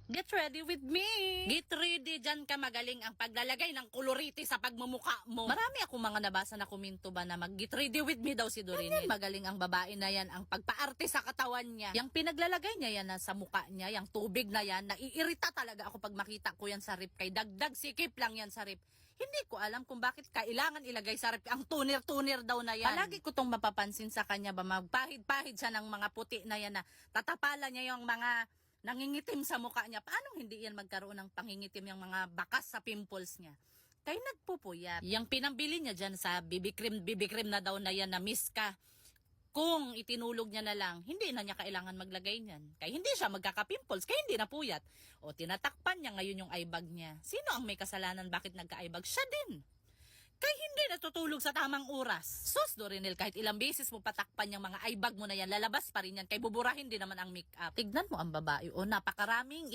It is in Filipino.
Get ready with me! Get ready, dyan ka magaling ang paglalagay ng koloriti sa pagmumukha mo. Marami akong mga nabasa na komento ba na mag-get ready with me daw si Dorinel. Magaling ang babae na yan, ang pagpaarte sa katawan niya. Yang pinaglalagay niya yan na sa mukha niya, yung tubig na yan, naiirita talaga ako pag makita ko yan sa rip. Kay dagdag sikip lang yan sa rip. Hindi ko alam kung bakit kailangan ilagay sa rip. Ang tunir-tunir daw na yan. Palagi ko tong mapapansin sa kanya ba, magpahid-pahid siya ng mga puti na yan na tatapalan niya yung mga nangingitim sa mukha niya. Paano hindi yan magkaroon ng pangingitim yung mga bakas sa pimples niya? Kaya nagpupuyat. Yung pinambili niya dyan sa BB cream na daw na yan na Miska. Kung itinulog niya na lang, hindi na niya kailangan maglagay niyan. Kaya hindi siya magkaka-pimples, kaya hindi na puyat. O tinatakpan niya ngayon yung eyebag niya. Sino ang may kasalanan bakit nagka-eyebag? Siya din. Kaya hindi natutulog sa tamang oras. Sus, Dorinel, kahit ilang beses mo patakpan yung mga eyebag mo na yan, lalabas pa rin yan. Kaya buburahin din naman ang makeup. Tignan mo ang babae. O, napakaraming